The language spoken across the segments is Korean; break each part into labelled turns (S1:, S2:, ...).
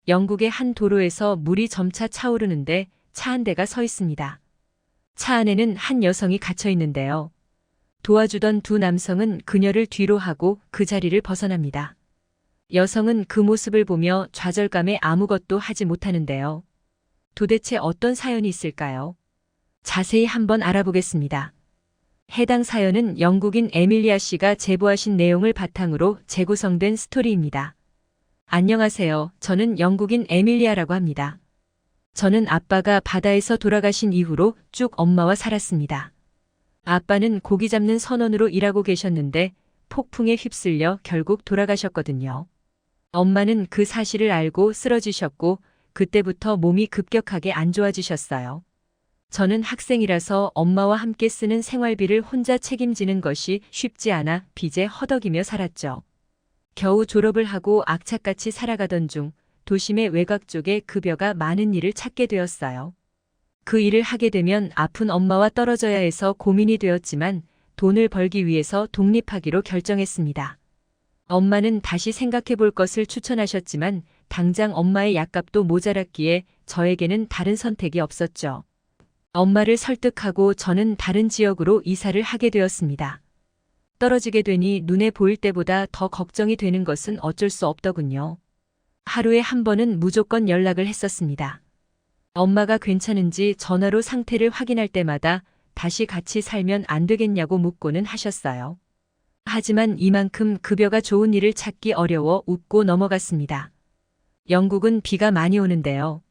S1: 영국의 한 도로에서 물이 점차 차오르는데 차 한 대가 서 있습니다. 차 안에는 한 여성이 갇혀 있는데요. 도와주던 두 남성은 그녀를 뒤로 하고 그 자리를 벗어납니다. 여성은 그 모습을 보며 좌절감에 아무것도 하지 못하는데요. 도대체 어떤 사연이 있을까요? 자세히 한번 알아보겠습니다. 해당 사연은 영국인 에밀리아 씨가 제보하신 내용을 바탕으로 재구성된 스토리입니다. 안녕하세요. 저는 영국인 에밀리아라고 합니다. 저는 아빠가 바다에서 돌아가신 이후로 쭉 엄마와 살았습니다. 아빠는 고기 잡는 선원으로 일하고 계셨는데 폭풍에 휩쓸려 결국 돌아가셨거든요. 엄마는 그 사실을 알고 쓰러지셨고 그때부터 몸이 급격하게 안 좋아지셨어요. 저는 학생이라서 엄마와 함께 쓰는 생활비를 혼자 책임지는 것이 쉽지 않아 빚에 허덕이며 살았죠. 겨우 졸업을 하고 악착같이 살아가던 중 도심의 외곽 쪽에 급여가 많은 일을 찾게 되었어요. 그 일을 하게 되면 아픈 엄마와 떨어져야 해서 고민이 되었지만 돈을 벌기 위해서 독립하기로 결정했습니다. 엄마는 다시 생각해 볼 것을 추천하셨지만 당장 엄마의 약값도 모자랐기에 저에게는 다른 선택이 없었죠. 엄마를 설득하고 저는 다른 지역으로 이사를 하게 되었습니다. 떨어지게 되니 눈에 보일 때보다 더 걱정이 되는 것은 어쩔 수 없더군요. 하루에 한 번은 무조건 연락을 했었습니다. 엄마가 괜찮은지 전화로 상태를 확인할 때마다 다시 같이 살면 안 되겠냐고 묻고는 하셨어요. 하지만 이만큼 급여가 좋은 일을 찾기 어려워 웃고 넘어갔습니다. 영국은 비가 많이 오는데요.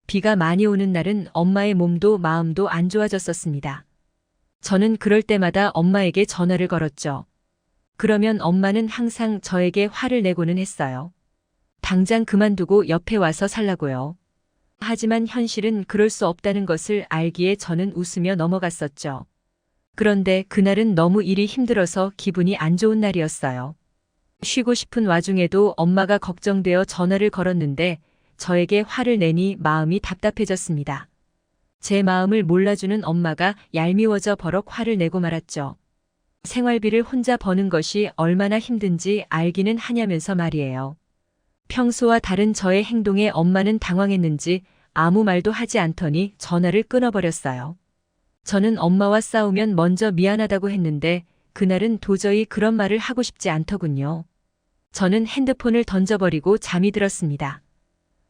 S1: 비가 많이 오는 날은 엄마의 몸도 마음도 안 좋아졌었습니다. 저는 그럴 때마다 엄마에게 전화를 걸었죠. 그러면 엄마는 항상 저에게 화를 내고는 했어요. 당장 그만두고 옆에 와서 살라고요. 하지만 현실은 그럴 수 없다는 것을 알기에 저는 웃으며 넘어갔었죠. 그런데 그날은 너무 일이 힘들어서 기분이 안 좋은 날이었어요. 쉬고 싶은 와중에도 엄마가 걱정되어 전화를 걸었는데 저에게 화를 내니 마음이 답답해졌습니다. 제 마음을 몰라주는 엄마가 얄미워져 버럭 화를 내고 말았죠. 생활비를 혼자 버는 것이 얼마나 힘든지 알기는 하냐면서 말이에요. 평소와 다른 저의 행동에 엄마는 당황했는지 아무 말도 하지 않더니 전화를 끊어버렸어요. 저는 엄마와 싸우면 먼저 미안하다고 했는데 그날은 도저히 그런 말을 하고 싶지 않더군요. 저는 핸드폰을 던져버리고 잠이 들었습니다.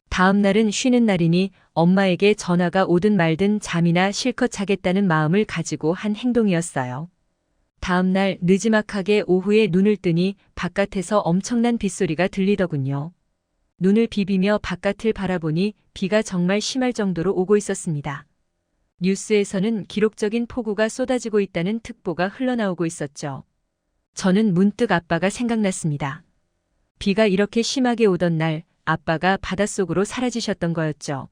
S1: 다음 날은 쉬는 날이니 엄마에게 전화가 오든 말든 잠이나 실컷 자겠다는 마음을 가지고 한 행동이었어요. 다음 날 느지막하게 오후에 눈을 뜨니 바깥에서 엄청난 빗소리가 들리더군요. 눈을 비비며 바깥을 바라보니 비가 정말 심할 정도로 오고 있었습니다. 뉴스에서는 기록적인 폭우가 쏟아지고 있다는 특보가 흘러나오고 있었죠. 저는 문득 아빠가 생각났습니다. 비가 이렇게 심하게 오던 날 아빠가 바닷속으로 사라지셨던 거였죠.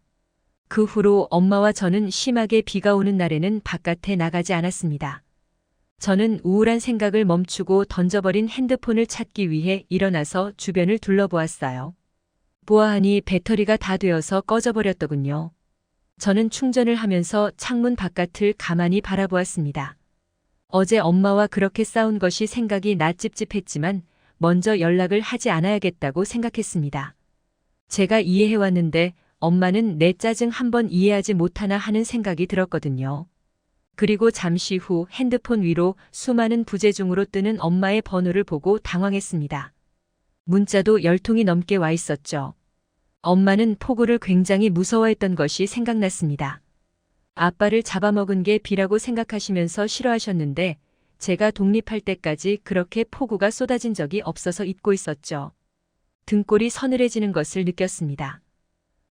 S1: 그 후로 엄마와 저는 심하게 비가 오는 날에는 바깥에 나가지 않았습니다. 저는 우울한 생각을 멈추고 던져버린 핸드폰을 찾기 위해 일어나서 주변을 둘러보았어요. 보아하니 배터리가 다 되어서 꺼져버렸더군요. 저는 충전을 하면서 창문 바깥을 가만히 바라보았습니다. 어제 엄마와 그렇게 싸운 것이 생각이 나 찝찝했지만 먼저 연락을 하지 않아야겠다고 생각했습니다. 제가 이해해왔는데 엄마는 내 짜증 한번 이해하지 못하나 하는 생각이 들었거든요. 그리고 잠시 후 핸드폰 위로 수많은 부재중으로 뜨는 엄마의 번호를 보고 당황했습니다. 문자도 10통이 넘게 와 있었죠. 엄마는 폭우를 굉장히 무서워했던 것이 생각났습니다. 아빠를 잡아먹은 게 비라고 생각하시면서 싫어하셨는데 제가 독립할 때까지 그렇게 폭우가 쏟아진 적이 없어서 잊고 있었죠. 등골이 서늘해지는 것을 느꼈습니다.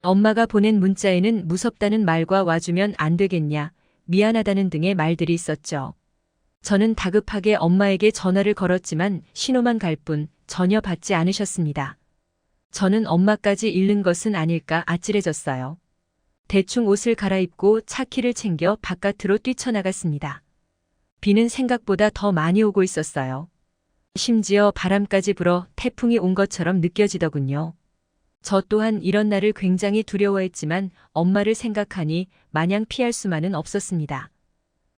S1: 엄마가 보낸 문자에는 무섭다는 말과 와주면 안 되겠냐, 미안하다는 등의 말들이 있었죠. 저는 다급하게 엄마에게 전화를 걸었지만 신호만 갈 뿐 전혀 받지 않으셨습니다. 저는 엄마까지 잃는 것은 아닐까 아찔해졌어요. 대충 옷을 갈아입고 차키를 챙겨 바깥으로 뛰쳐나갔습니다. 비는 생각보다 더 많이 오고 있었어요. 심지어 바람까지 불어 태풍이 온 것처럼 느껴지더군요. 저 또한 이런 날을 굉장히 두려워했지만 엄마를 생각하니 마냥 피할 수만은 없었습니다.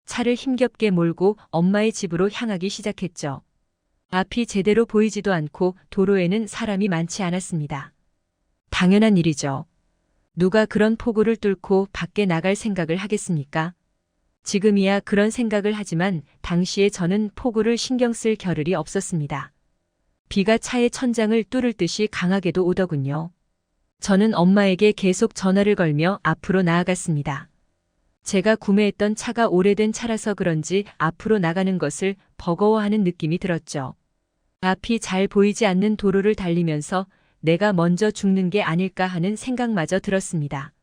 S1: 차를 힘겹게 몰고 엄마의 집으로 향하기 시작했죠. 앞이 제대로 보이지도 않고 도로에는 사람이 많지 않았습니다. 당연한 일이죠. 누가 그런 폭우를 뚫고 밖에 나갈 생각을 하겠습니까? 지금이야 그런 생각을 하지만 당시에 저는 폭우를 신경 쓸 겨를이 없었습니다. 비가 차의 천장을 뚫을 듯이 강하게도 오더군요. 저는 엄마에게 계속 전화를 걸며 앞으로 나아갔습니다. 제가 구매했던 차가 오래된 차라서 그런지 앞으로 나가는 것을 버거워하는 느낌이 들었죠. 앞이 잘 보이지 않는 도로를 달리면서 내가 먼저 죽는 게 아닐까 하는 생각마저 들었습니다.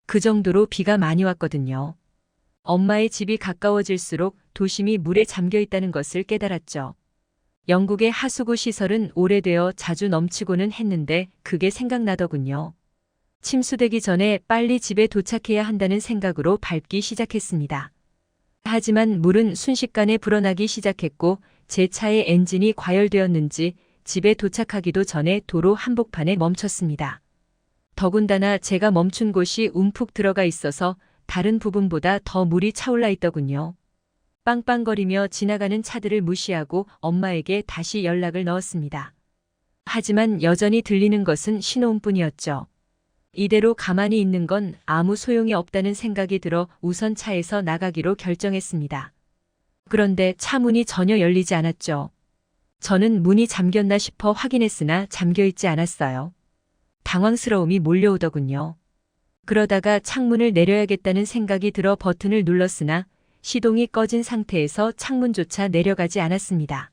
S1: 그 정도로 비가 많이 왔거든요. 엄마의 집이 가까워질수록 도심이 물에 잠겨 있다는 것을 깨달았죠. 영국의 하수구 시설은 오래되어 자주 넘치고는 했는데 그게 생각나더군요. 침수되기 전에 빨리 집에 도착해야 한다는 생각으로 밟기 시작했습니다. 하지만 물은 순식간에 불어나기 시작했고 제 차의 엔진이 과열되었는지 집에 도착하기도 전에 도로 한복판에 멈췄습니다. 더군다나 제가 멈춘 곳이 움푹 들어가 있어서 다른 부분보다 더 물이 차올라 있더군요. 빵빵거리며 지나가는 차들을 무시하고 엄마에게 다시 연락을 넣었습니다. 하지만 여전히 들리는 것은 신호음뿐이었죠. 이대로 가만히 있는 건 아무 소용이 없다는 생각이 들어 우선 차에서 나가기로 결정했습니다. 그런데 차 문이 전혀 열리지 않았죠. 저는 문이 잠겼나 싶어 확인했으나 잠겨있지 않았어요. 당황스러움이 몰려오더군요. 그러다가 창문을 내려야겠다는 생각이 들어 버튼을 눌렀으나 시동이 꺼진 상태에서 창문조차 내려가지 않았습니다.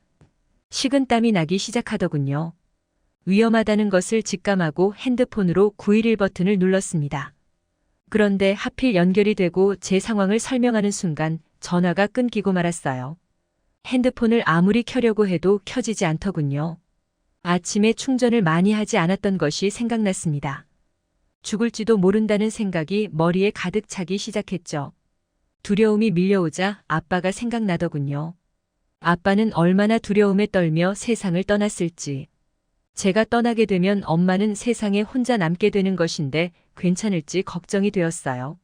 S1: 식은땀이 나기 시작하더군요. 위험하다는 것을 직감하고 핸드폰으로 911 버튼을 눌렀습니다. 그런데 하필 연결이 되고 제 상황을 설명하는 순간 전화가 끊기고 말았어요. 핸드폰을 아무리 켜려고 해도 켜지지 않더군요. 아침에 충전을 많이 하지 않았던 것이 생각났습니다. 죽을지도 모른다는 생각이 머리에 가득 차기 시작했죠. 두려움이 밀려오자 아빠가 생각나더군요. 아빠는 얼마나 두려움에 떨며 세상을 떠났을지. 제가 떠나게 되면 엄마는 세상에 혼자 남게 되는 것인데 괜찮을지 걱정이 되었어요.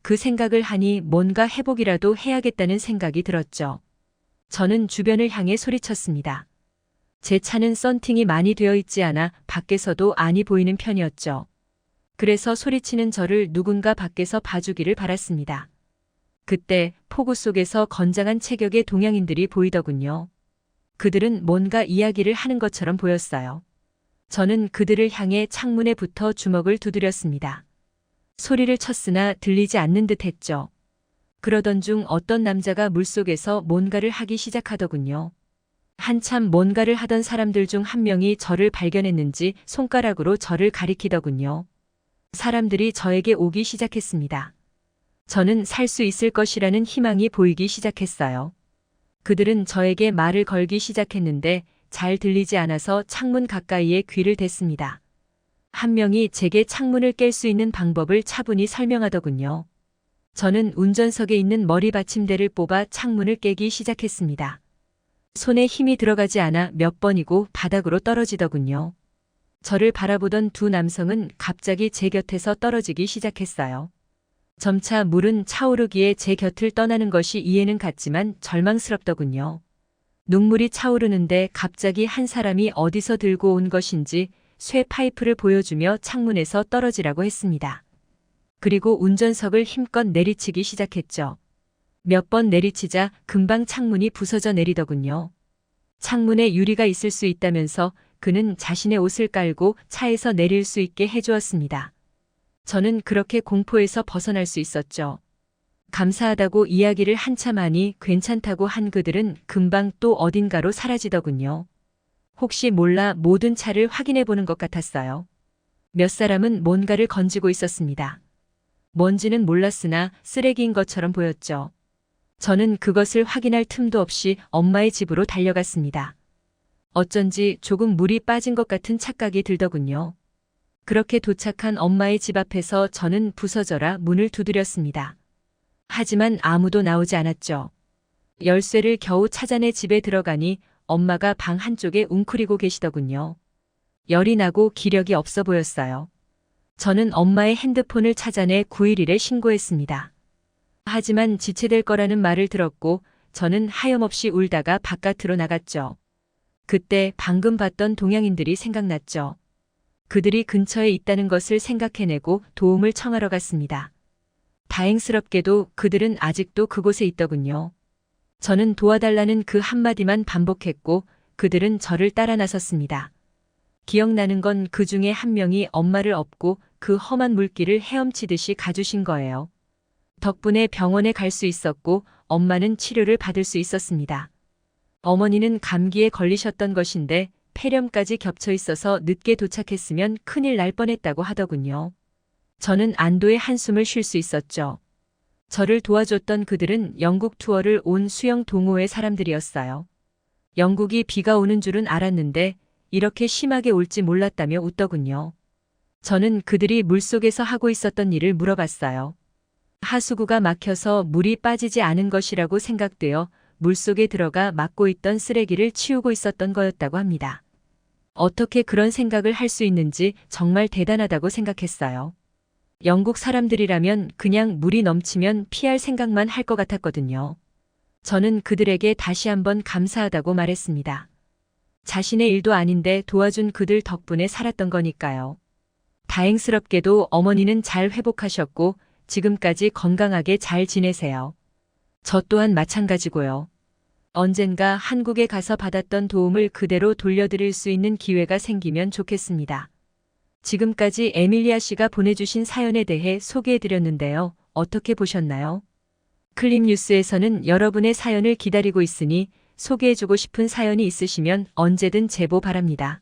S1: 그 생각을 하니 뭔가 회복이라도 해야겠다는 생각이 들었죠. 저는 주변을 향해 소리쳤습니다. 제 차는 썬팅이 많이 되어 있지 않아 밖에서도 안이 보이는 편이었죠. 그래서 소리치는 저를 누군가 밖에서 봐주기를 바랐습니다. 그때 폭우 속에서 건장한 체격의 동양인들이 보이더군요. 그들은 뭔가 이야기를 하는 것처럼 보였어요. 저는 그들을 향해 창문에 붙어 주먹을 두드렸습니다. 소리를 쳤으나 들리지 않는 듯 했죠. 그러던 중 어떤 남자가 물속에서 뭔가를 하기 시작하더군요. 한참 뭔가를 하던 사람들 중 한 명이 저를 발견했는지 손가락으로 저를 가리키더군요. 사람들이 저에게 오기 시작했습니다. 저는 살 수 있을 것이라는 희망이 보이기 시작했어요. 그들은 저에게 말을 걸기 시작했는데 잘 들리지 않아서 창문 가까이에 귀를 댔습니다. 한 명이 제게 창문을 깰 수 있는 방법을 차분히 설명하더군요. 저는 운전석에 있는 머리 받침대를 뽑아 창문을 깨기 시작했습니다. 손에 힘이 들어가지 않아 몇 번이고 바닥으로 떨어지더군요. 저를 바라보던 두 남성은 갑자기 제 곁에서 떨어지기 시작했어요. 점차 물은 차오르기에 제 곁을 떠나는 것이 이해는 갔지만 절망스럽더군요. 눈물이 차오르는데 갑자기 한 사람이 어디서 들고 온 것인지 쇠 파이프를 보여주며 창문에서 떨어지라고 했습니다. 그리고 운전석을 힘껏 내리치기 시작했죠. 몇 번 내리치자 금방 창문이 부서져 내리더군요. 창문에 유리가 있을 수 있다면서 그는 자신의 옷을 깔고 차에서 내릴 수 있게 해주었습니다. 저는 그렇게 공포에서 벗어날 수 있었죠. 감사하다고 이야기를 한참 하니 괜찮다고 한 그들은 금방 또 어딘가로 사라지더군요. 혹시 몰라 모든 차를 확인해 보는 것 같았어요. 몇 사람은 뭔가를 건지고 있었습니다. 뭔지는 몰랐으나 쓰레기인 것처럼 보였죠. 저는 그것을 확인할 틈도 없이 엄마의 집으로 달려갔습니다. 어쩐지 조금 물이 빠진 것 같은 착각이 들더군요. 그렇게 도착한 엄마의 집 앞에서 저는 부서져라 문을 두드렸습니다. 하지만 아무도 나오지 않았죠. 열쇠를 겨우 찾아내 집에 들어가니 엄마가 방 한쪽에 웅크리고 계시더군요. 열이 나고 기력이 없어 보였어요. 저는 엄마의 핸드폰을 찾아내 911에 신고했습니다. 하지만 지체될 거라는 말을 들었고 저는 하염없이 울다가 바깥으로 나갔죠. 그때 방금 봤던 동양인들이 생각났죠. 그들이 근처에 있다는 것을 생각해내고 도움을 청하러 갔습니다. 다행스럽게도 그들은 아직도 그곳에 있더군요. 저는 도와달라는 그 한마디만 반복했고 그들은 저를 따라 나섰습니다. 기억나는 건 그 중에 한 명이 엄마를 업고 그 험한 물길을 헤엄치듯이 가주신 거예요. 덕분에 병원에 갈 수 있었고 엄마는 치료를 받을 수 있었습니다. 어머니는 감기에 걸리셨던 것인데 폐렴까지 겹쳐 있어서 늦게 도착했으면 큰일 날 뻔했다고 하더군요. 저는 안도의 한숨을 쉴 수 있었죠. 저를 도와줬던 그들은 영국 투어를 온 수영 동호회 사람들이었어요. 영국이 비가 오는 줄은 알았는데 이렇게 심하게 올지 몰랐다며 웃더군요. 저는 그들이 물속에서 하고 있었던 일을 물어봤어요. 하수구가 막혀서 물이 빠지지 않은 것이라고 생각되어 물속에 들어가 막고 있던 쓰레기를 치우고 있었던 거였다고 합니다. 어떻게 그런 생각을 할 수 있는지 정말 대단하다고 생각했어요. 영국 사람들이라면 그냥 물이 넘치면 피할 생각만 할 것 같았거든요. 저는 그들에게 다시 한번 감사하다고 말했습니다. 자신의 일도 아닌데 도와준 그들 덕분에 살았던 거니까요. 다행스럽게도 어머니는 잘 회복하셨고 지금까지 건강하게 잘 지내세요. 저 또한 마찬가지고요. 언젠가 한국에 가서 받았던 도움을 그대로 돌려드릴 수 있는 기회가 생기면 좋겠습니다. 지금까지 에밀리아 씨가 보내주신 사연에 대해 소개해드렸는데요. 어떻게 보셨나요? 클립뉴스에서는 여러분의 사연을 기다리고 있으니 소개해주고 싶은 사연이 있으시면 언제든 제보 바랍니다.